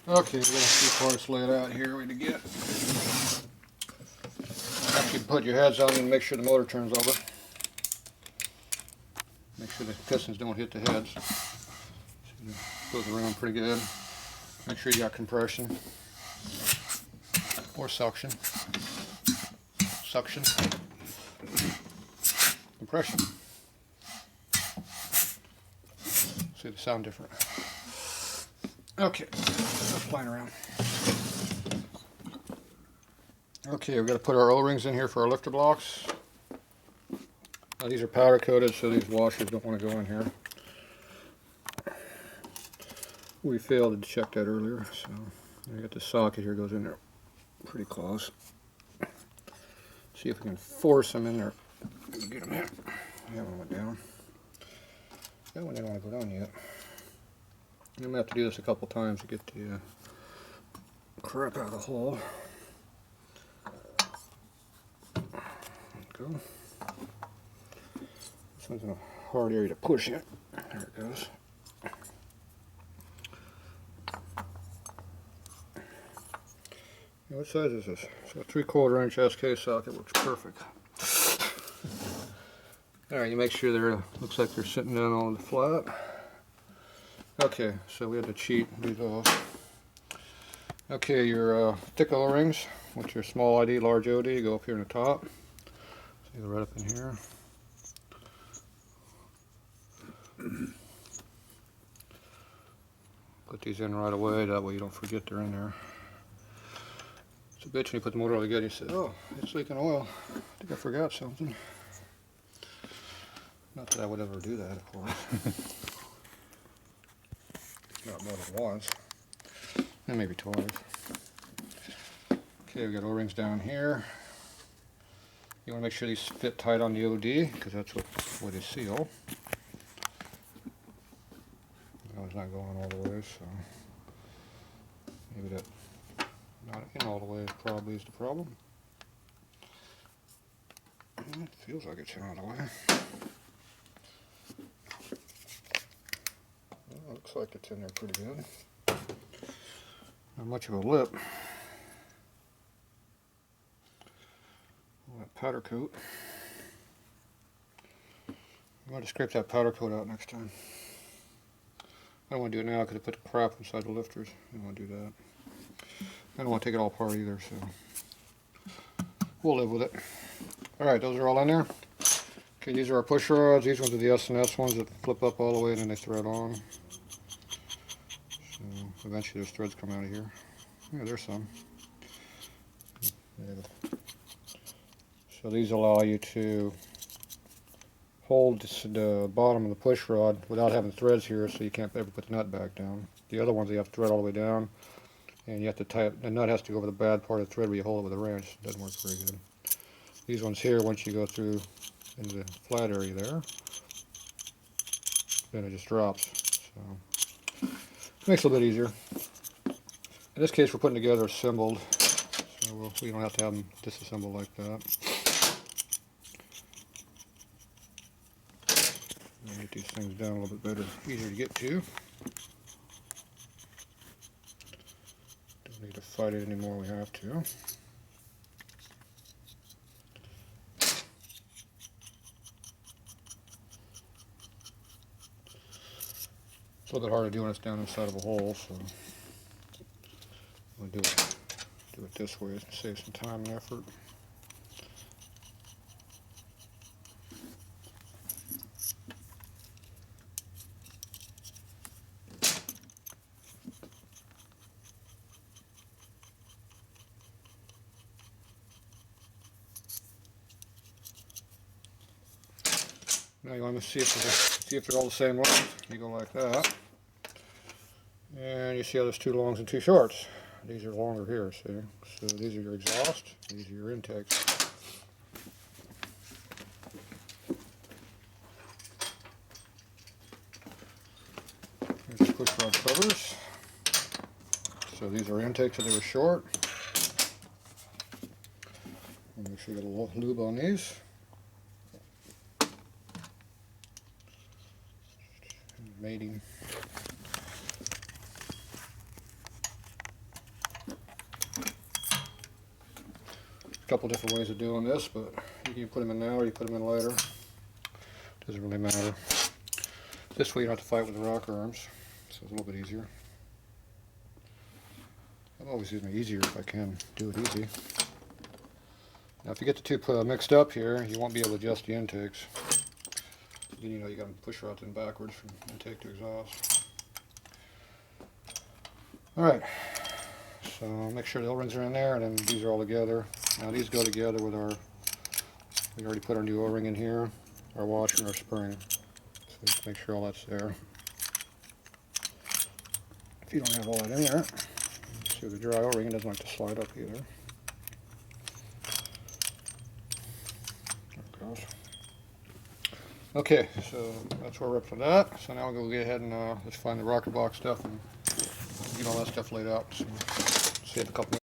Okay, we got a few parts laid out here we to get. After you put your heads on and make sure the motor turns over. Make sure the pistons don't hit the heads. So it goes around pretty good. Make sure you got compression or suction. Suction. Compression. See, they sound different. Okay, let's play around. Okay, we've got to put our O-rings in here for our lifter blocks. Now, these are powder coated, so these washers don't want to go in here. We failed to check that earlier, so we got the socket here, goes in there pretty close. See if we can force them in there. Get them in. That one went down. That one didn't want to go down yet. I'm going to have to do this a couple times to get the crap out of the hole. There we go. This one's in a hard area to push in. There it goes. Now, what size is this? So a 3/4 inch SK socket works perfect. Alright, you make sure they're, looks like they're sitting down on the flat. Okay, so we had to cheat these off. Okay, your thick O-rings with your small ID, large OD, go up here in the top. See, they're right up in here. Put these in right away, that way you don't forget they're in there. It's a bitch when you put the motor all together, you say, oh, it's leaking oil. I think I forgot something. Not that I would ever do that, of course. Not more than once. And maybe twice. Okay, we got O-rings down here. You want to make sure these fit tight on the OD, because that's what they seal. No, it's not going all the way, so maybe that not in all the way probably is the problem. It feels like it's in all the way. Well, looks like it's in there pretty good. Not much of a lip. All that powder coat. I'm going to scrape that powder coat out next time. I don't want to do it now because I put the crap inside the lifters. I don't want to do that. I don't want to take it all apart either, so we'll live with it. Alright, those are all in there. Okay, these are our push rods. These ones are the S&S ones that flip up all the way and then they thread on. So eventually those threads come out of here. Yeah, there's some. So these allow you to hold the bottom of the push rod without having threads here, so you can't ever put the nut back down. The other ones you have to thread all the way down, and you have to tie it, the nut has to go over the bad part of the thread where you hold it with a wrench. It doesn't work very good. These ones here, once you go through into the flat area there, then it just drops. So it makes it a little bit easier. In this case, we're putting together assembled, so we don't have to have them disassembled like that. Get these things down a little bit better, easier to get to. Don't need to fight it anymore, we have to. It's a little bit harder to do when it's down inside of a hole, so we'll do it this way to save some time and effort. Now you want to see if they're all the same length. You go like that, and you see how there's two longs and two shorts. These are longer here, see? So these are your exhaust, these are your intakes. Here's the push rod covers. So these are intakes that they were short. And make sure you get a little lube on these. Mating. A couple different ways of doing this, but you can put them in now or you put them in later. Doesn't really matter. This way you don't have to fight with the rocker arms, so it's a little bit easier. I'm always using it easier if I can do it easy. Now if you get the two mixed up here, you won't be able to adjust the intakes. Then you know you got to push rods in backwards from intake to exhaust. Alright, so make sure the O-rings are in there, and then these are all together. Now these go together with our, we already put our new O-ring in here, our washer and our spring. So just make sure all that's there. If you don't have all that in there, see with the dry O-ring, it doesn't like to slide up either. There it goes. Okay, so that's where we're up to that. So now we'll go ahead and just find the rocker block stuff and get all that stuff laid out. So see you in a couple minutes.